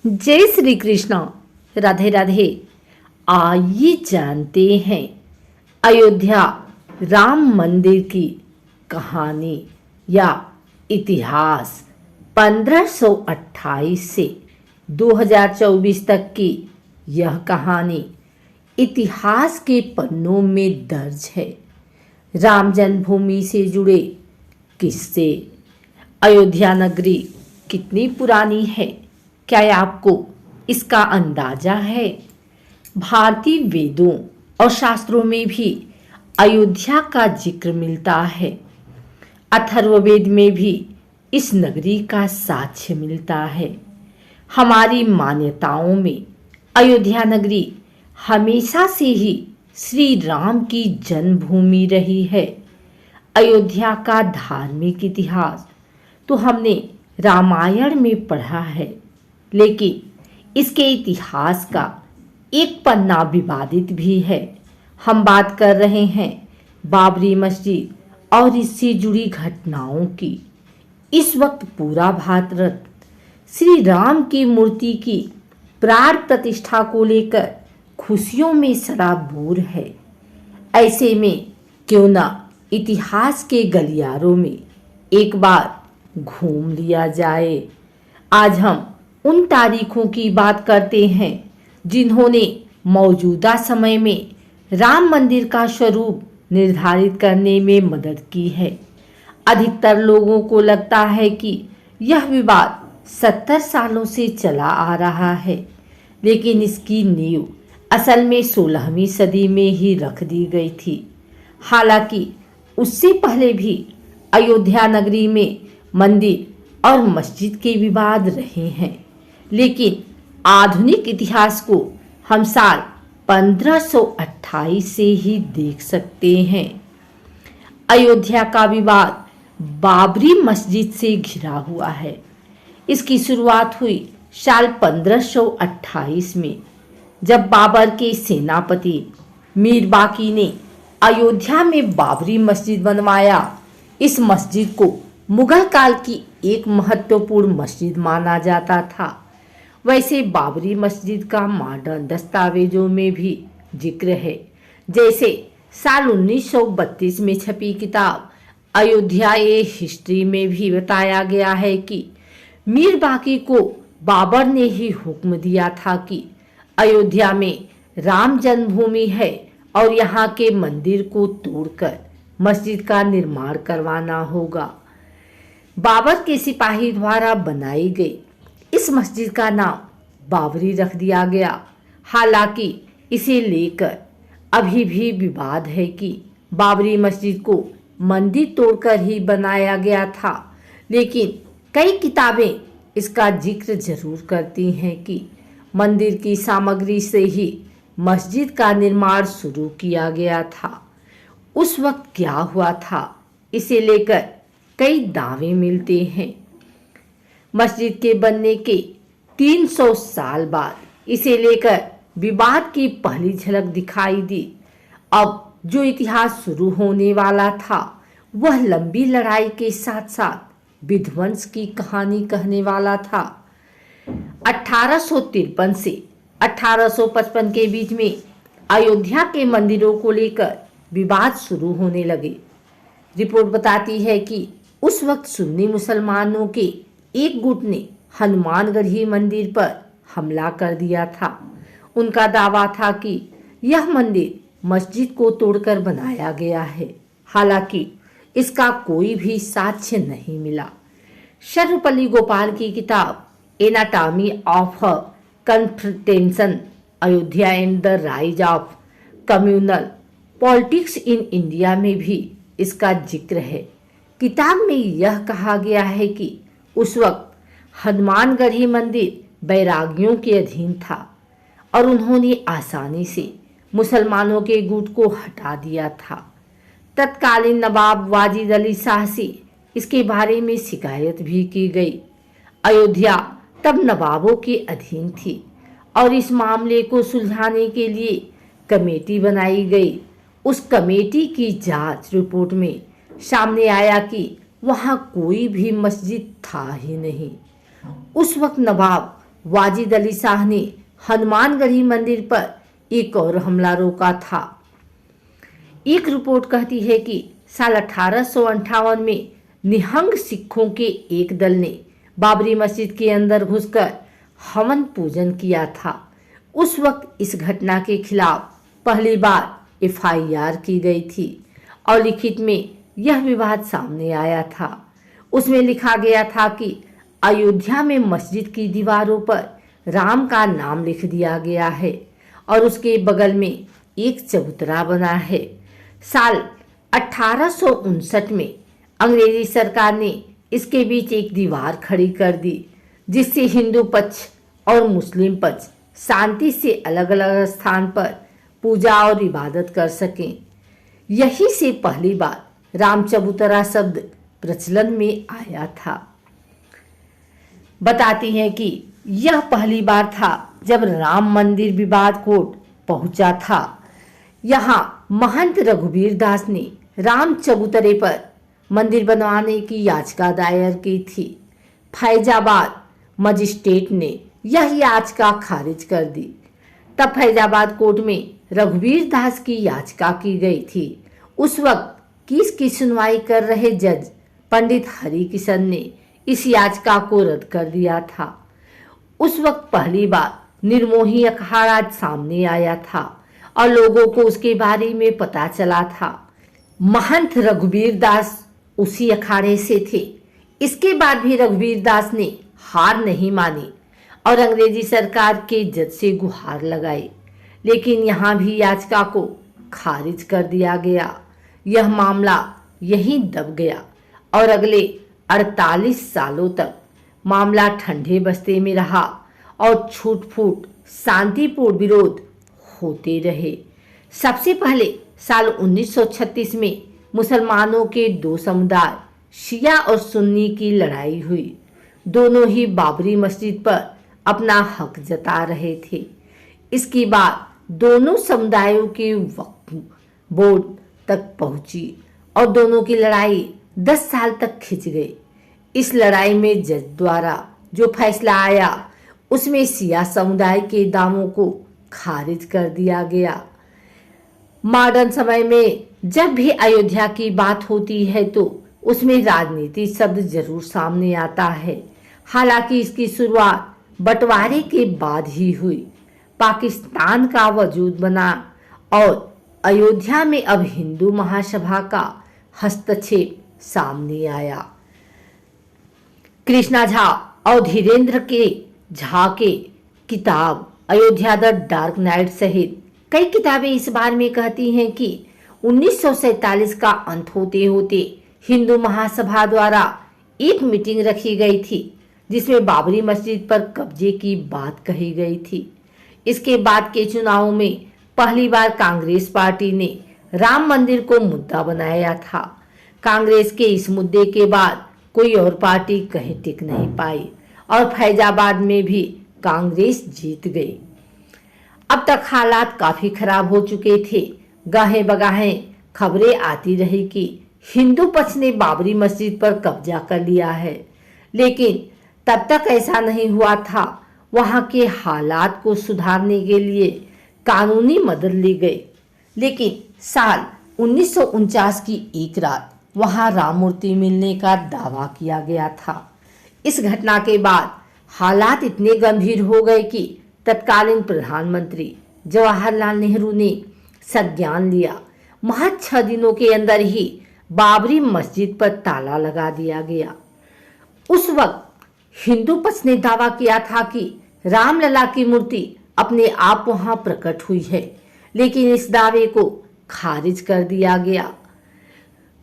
जय श्री कृष्ण। राधे राधे। आइए जानते हैं अयोध्या राम मंदिर की कहानी या इतिहास 1528 से 2024 तक की। यह कहानी इतिहास के पन्नों में दर्ज है। राम जन्मभूमि से जुड़े किस्से। अयोध्या नगरी कितनी पुरानी है, क्या आपको इसका अंदाजा है? भारतीय वेदों और शास्त्रों में भी अयोध्या का जिक्र मिलता है। अथर्ववेद में भी इस नगरी का साक्ष्य मिलता है। हमारी मान्यताओं में अयोध्या नगरी हमेशा से ही श्री राम की जन्मभूमि रही है। अयोध्या का धार्मिक इतिहास तो हमने रामायण में पढ़ा है, लेकिन इसके इतिहास का एक पन्ना विवादित भी है। हम बात कर रहे हैं बाबरी मस्जिद और इससे जुड़ी घटनाओं की। इस वक्त पूरा भारत श्री राम की मूर्ति की प्राण प्रतिष्ठा को लेकर खुशियों में सराबोर है। ऐसे में क्यों ना इतिहास के गलियारों में एक बार घूम लिया जाए। आज हम उन तारीखों की बात करते हैं जिन्होंने मौजूदा समय में राम मंदिर का स्वरूप निर्धारित करने में मदद की है। अधिकतर लोगों को लगता है कि यह विवाद 70 सालों से चला आ रहा है, लेकिन इसकी नींव असल में 16वीं सदी में ही रख दी गई थी। हालांकि उससे पहले भी अयोध्या नगरी में मंदिर और मस्जिद के विवाद रहे हैं, लेकिन आधुनिक इतिहास को हम साल 1528 से ही देख सकते हैं। अयोध्या का विवाद बाबरी मस्जिद से घिरा हुआ है। इसकी शुरुआत हुई साल 1528 में, जब बाबर के सेनापति मीर बाकी ने अयोध्या में बाबरी मस्जिद बनवाया। इस मस्जिद को मुगल काल की एक महत्वपूर्ण मस्जिद माना जाता था। वैसे बाबरी मस्जिद का मॉडर्न दस्तावेजों में भी जिक्र है। जैसे साल 1932 में छपी किताब अयोध्या ए हिस्ट्री में भी बताया गया है कि मीर बाकी को बाबर ने ही हुक्म दिया था कि अयोध्या में राम जन्मभूमि है और यहाँ के मंदिर को तोड़कर मस्जिद का निर्माण करवाना होगा। बाबर के सिपाही द्वारा बनाई गई इस मस्जिद का नाम बाबरी रख दिया गया। हालांकि इसे लेकर अभी भी विवाद है कि बाबरी मस्जिद को मंदिर तोड़कर ही बनाया गया था, लेकिन कई किताबें इसका जिक्र जरूर करती हैं कि मंदिर की सामग्री से ही मस्जिद का निर्माण शुरू किया गया था। उस वक्त क्या हुआ था, इसे लेकर कई दावे मिलते हैं। मस्जिद के बनने के 300 साल बाद इसे लेकर विवाद की पहली झलक दिखाई दी। अब जो इतिहास शुरू होने वाला था वह लंबी लड़ाई के साथ साथ विध्वंस की कहानी कहने वाला था। 1853 से 1855 के बीच में अयोध्या के मंदिरों को लेकर विवाद शुरू होने लगे। रिपोर्ट बताती है कि उस वक्त सुन्नी मुसलमानों के एक गुट ने हनुमानगढ़ी मंदिर पर हमला कर दिया था। उनका दावा था कि यह मंदिर मस्जिद को तोड़कर बनाया गया है। हालांकि इसका कोई भी साक्ष्य नहीं मिला। सर्वपल्ली गोपाल की किताब anatomy of confrontation Ayodhya and the rise of communal politics in India में भी इसका जिक्र है। किताब में यह कहा गया है कि उस वक्त हनुमानगढ़ी मंदिर बैरागियों के अधीन था और उन्होंने आसानी से मुसलमानों के गुट को हटा दिया था। तत्कालीन नवाब वाजिद अली शाह से इसके बारे में शिकायत भी की गई। अयोध्या तब नवाबों के अधीन थी और इस मामले को सुलझाने के लिए कमेटी बनाई गई। उस कमेटी की जांच रिपोर्ट में सामने आया कि वहां कोई भी मस्जिद था ही नहीं। उस वक्त नवाब वाजिद अली शाह ने हनुमानगढ़ी मंदिर पर एक और हमला रोका था। एक रिपोर्ट कहती है कि साल 1858 में निहंग सिखों के एक दल ने बाबरी मस्जिद के अंदर घुसकर हवन पूजन किया था। उस वक्त इस घटना के खिलाफ पहली बार FIR की गई थी और लिखित में यह विवाद सामने आया था। उसमें लिखा गया था कि अयोध्या में मस्जिद की दीवारों पर राम का नाम लिख दिया गया है और उसके बगल में एक चबूतरा बना है। साल 1859 में अंग्रेजी सरकार ने इसके बीच एक दीवार खड़ी कर दी, जिससे हिंदू पक्ष और मुस्लिम पक्ष शांति से अलग अलग स्थान पर पूजा और इबादत कर सकें। यही से पहली बार राम चबूतरा शब्द प्रचलन में आया था। बताती हैं कि यह पहली बार था जब राम मंदिर विवाद कोर्ट पहुंचा था। यहाँ महंत रघुवीर दास ने राम चबूतरे पर मंदिर बनवाने की याचिका दायर की थी। फैजाबाद मजिस्ट्रेट ने यह याचिका खारिज कर दी। तब फैजाबाद कोर्ट में रघुवीर दास की याचिका की गई थी। उस वक्त केस की सुनवाई कर रहे जज पंडित हरिकिशन ने इस याचिका को रद्द कर दिया था। उस वक्त पहली बार निर्मोही अखाड़ा सामने आया था और लोगों को उसके बारे में पता चला था। महंत रघुवीर दास उसी अखाड़े से थे। इसके बाद भी रघुवीर दास ने हार नहीं मानी और अंग्रेजी सरकार के जज से गुहार लगाई, लेकिन यहाँ भी याचिका को खारिज कर दिया गया। यह मामला यहीं दब गया और अगले 48 सालों तक मामला ठंडे बस्ते में रहा और छूट फूट शांतिपूर्ण विरोध होते रहे। सबसे पहले साल 1936 में मुसलमानों के दो समुदाय शिया और सुन्नी की लड़ाई हुई। दोनों ही बाबरी मस्जिद पर अपना हक जता रहे थे। इसके बाद दोनों समुदायों के वक्फ बोर्ड तक पहुंची और दोनों की लड़ाई 10 साल तक खिंच गई। इस लड़ाई में जज द्वारा जो फैसला आया उसमें सिया समुदाय के दावों को खारिज कर दिया गया। मॉडर्न समय में जब भी अयोध्या की बात होती है तो उसमें राजनीति शब्द जरूर सामने आता है। हालांकि इसकी शुरुआत बंटवारे के बाद ही हुई। पाकिस्तान का वजूद बना और अयोध्या में अब हिंदू महासभा का हस्तक्षेप सामने आया। कृष्णा झा और धीरेन्द्र के झा के किताब अयोध्या द डार्क नाइट सहित कई किताबें इस बारे में कहती हैं कि 1947 का अंत होते होते हिंदू महासभा द्वारा एक मीटिंग रखी गई थी जिसमें बाबरी मस्जिद पर कब्जे की बात कही गई थी। इसके बाद के चुनावों में पहली बार कांग्रेस पार्टी ने राम मंदिर को मुद्दा बनाया था। कांग्रेस के इस मुद्दे के बाद कोई और पार्टी कहीं टिक नहीं पाई और फैजाबाद में भी कांग्रेस जीत गई। अब तक हालात काफी खराब हो चुके थे। गाहें बगाहें खबरें आती रही कि हिंदू पक्ष ने बाबरी मस्जिद पर कब्जा कर लिया है, लेकिन तब तक ऐसा नहीं हुआ था। वहां के हालात को सुधारने के लिए कानूनी मदद ली गई, लेकिन साल 1949 की एक रात वहां राम मूर्ति मिलने का दावा किया गया था। इस घटना के बाद हालात इतने गंभीर हो गए कि तत्कालीन प्रधानमंत्री जवाहरलाल नेहरू ने संज्ञान लिया। महज 6 दिनों के अंदर ही बाबरी मस्जिद पर ताला लगा दिया गया। उस वक्त हिंदू पक्ष ने दावा किया था कि रामलला की मूर्ति अपने आप वहां प्रकट हुई है, लेकिन इस दावे को खारिज कर दिया गया।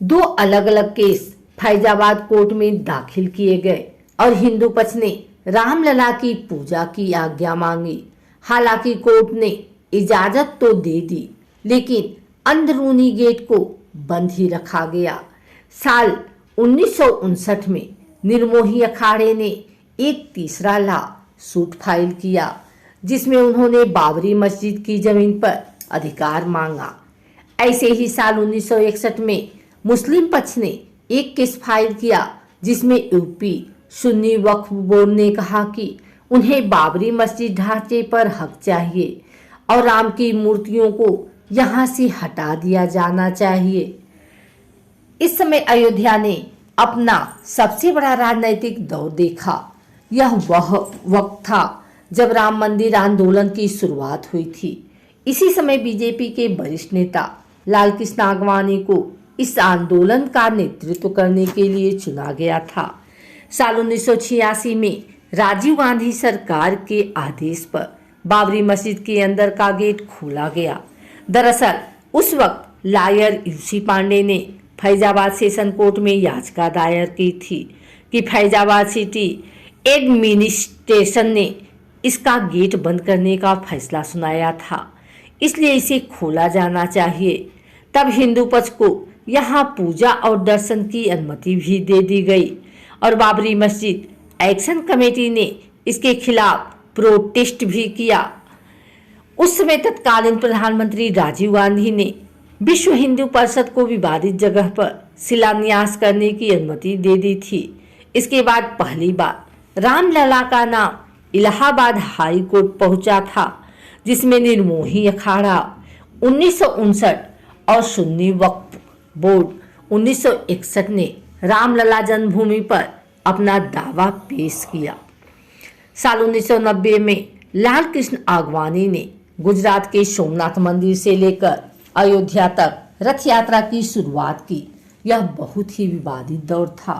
2 अलग अलग केस फैजाबाद कोर्ट में दाखिल किए गए और हिंदू पक्ष ने रामलला की पूजा की आज्ञा मांगी। हालांकि कोर्ट ने इजाजत तो दे दी, लेकिन अंदरूनी गेट को बंद ही रखा गया। साल 1959 में निर्मोही अखाड़े ने एक तीसरा लॉ सूट फाइल किया, जिसमें उन्होंने बाबरी मस्जिद की जमीन पर अधिकार मांगा। ऐसे ही साल 1961 में मुस्लिम पक्ष ने एक केस फाइल किया, जिसमें यूपी सुन्नी वक्फ बोर्ड ने कहा कि उन्हें बाबरी मस्जिद ढांचे पर हक चाहिए और राम की मूर्तियों को यहाँ से हटा दिया जाना चाहिए। इस समय अयोध्या ने अपना सबसे बड़ा राजनीतिक दौर देखा। यह वह वक्त था जब राम मंदिर आंदोलन की शुरुआत हुई थी। इसी समय बीजेपी के वरिष्ठ नेता लाल कृष्ण आडवाणी को इस आंदोलन का नेतृत्व करने के लिए चुना गया था। साल 1986 में राजीव गांधी सरकार के आदेश पर बाबरी मस्जिद के अंदर का गेट खोला गया। दरअसल उस वक्त लॉयर यूसी पांडे ने फैजाबाद सेशन कोर्ट में याचिका दायर की थी कि फैजाबाद सिटी एडमिनिस्ट्रेशन ने इसका गेट बंद करने का फैसला सुनाया था, इसलिए इसे खोला जाना चाहिए। तब हिंदू पक्ष को यहाँ पूजा और दर्शन की अनुमति भी दे दी गई और बाबरी मस्जिद एक्शन कमेटी ने इसके खिलाफ प्रोटेस्ट भी किया। उस समय तत्कालीन प्रधानमंत्री राजीव गांधी ने विश्व हिंदू परिषद को विवादित जगह पर शिलान्यास करने की अनुमति दे दी थी। इसके बाद पहली बार रामलला का नाम इलाहाबाद हाई कोर्ट पहुंचा था, जिसमें निर्मोही अखाड़ा 1959 और सुन्नी वक्फ बोर्ड 1961 ने रामलला जन्मभूमि पर अपना दावा पेश किया। साल 1990 में लाल कृष्ण आडवाणी ने गुजरात के सोमनाथ मंदिर से लेकर अयोध्या तक रथ यात्रा की शुरुआत की। यह बहुत ही विवादित दौर था।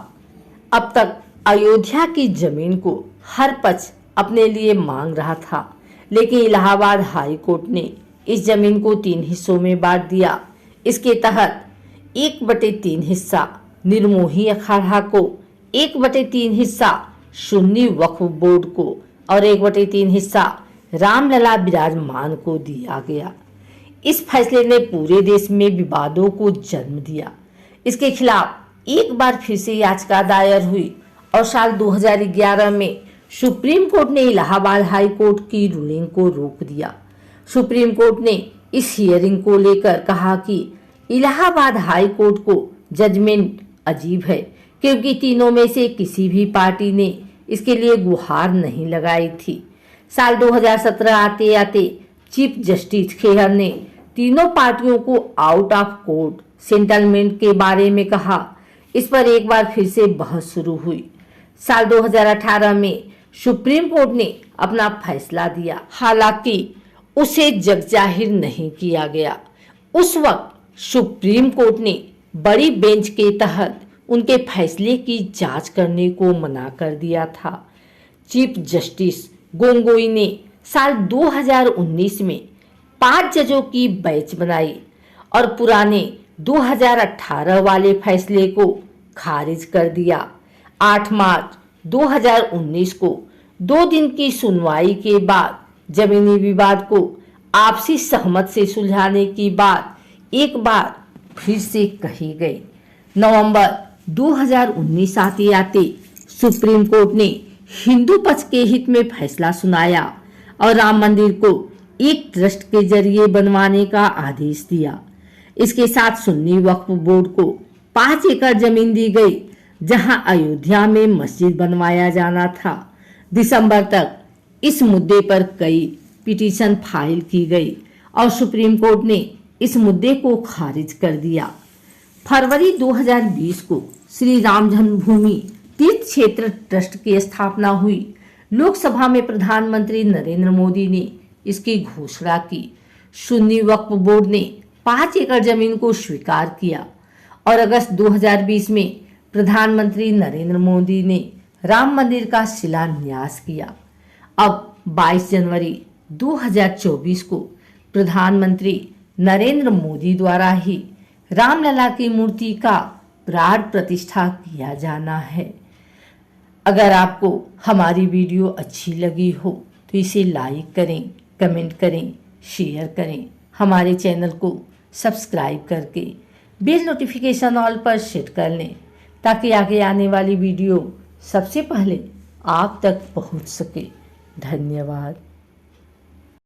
अब तक अयोध्या की जमीन को हर पक्ष अपने लिए मांग रहा था, लेकिन इलाहाबाद हाई कोर्ट ने इस जमीन को 3 हिस्सों में बांट दिया। इसके तहत 1/3 हिस्सा निर्मोही अखाड़ा को, 1/3 हिस्सा सुन्नी वक्फ बोर्ड को और 1/3 हिस्सा रामलला विराजमान को दिया गया। इस फैसले ने पूरे देश में विवादों को जन्म दिया। इसके खिलाफ एक बार फिर से याचिका दायर हुई और साल 2011 में सुप्रीम कोर्ट ने इलाहाबाद हाई कोर्ट की रूलिंग को रोक दिया। सुप्रीम कोर्ट ने इस हियरिंग को लेकर कहा कि इलाहाबाद हाई कोर्ट को जजमेंट अजीब है, क्योंकि तीनों में से किसी भी पार्टी ने इसके लिए गुहार नहीं लगाई थी। साल 2017 आते आते चीफ जस्टिस खेहर ने तीनों पार्टियों को आउट ऑफ कोर्ट सेटलमेंट के बारे में कहा। इस पर एक बार फिर से बहस शुरू हुई। साल 2018 में सुप्रीम कोर्ट ने अपना फैसला दिया, हालांकि उसे जगजाहिर नहीं किया गया। उस वक्त सुप्रीम कोर्ट ने बड़ी बेंच के तहत उनके फैसले की जांच करने को मना कर दिया था। चीफ जस्टिस गोगोई ने साल 2019 में 5 जजों की बेंच बनाई और पुराने 2018 वाले फैसले को खारिज कर दिया। 8 मार्च 2019 को 2 दिन की सुनवाई के बाद जमीनी विवाद को आपसी सहमत से सुलझाने की बात एक बार फिर से कही गई। नवंबर 2019 आते आते सुप्रीम कोर्ट ने हिंदू पक्ष के हित में फैसला सुनाया और राम मंदिर को एक ट्रस्ट के जरिए बनवाने का आदेश दिया। इसके साथ सुन्नी वक्फ बोर्ड को 5 एकड़ जमीन दी गई, जहां अयोध्या में मस्जिद बनवाया जाना था। दिसंबर तक इस मुद्दे पर कई पिटीशन फाइल की गई और सुप्रीम कोर्ट ने इस मुद्दे को खारिज कर दिया। फरवरी 2020 को श्री राम जन्मभूमि तीर्थ क्षेत्र ट्रस्ट की स्थापना हुई। लोकसभा में प्रधानमंत्री नरेंद्र मोदी ने इसकी घोषणा की। सुन्नी वक्फ बोर्ड ने 5 एकड़ जमीन को स्वीकार किया और अगस्त 2020 में प्रधानमंत्री नरेंद्र मोदी ने राम मंदिर का शिलान्यास किया। अब 22 जनवरी 2024 को प्रधानमंत्री नरेंद्र मोदी द्वारा ही रामलला की मूर्ति का प्राण प्रतिष्ठा किया जाना है। अगर आपको हमारी वीडियो अच्छी लगी हो तो इसे लाइक करें, कमेंट करें, शेयर करें। हमारे चैनल को सब्सक्राइब करके बेल नोटिफिकेशन ऑल पर सेट कर लें, ताकि आगे आने वाली वीडियो सबसे पहले आप तक पहुंच सके। धन्यवाद।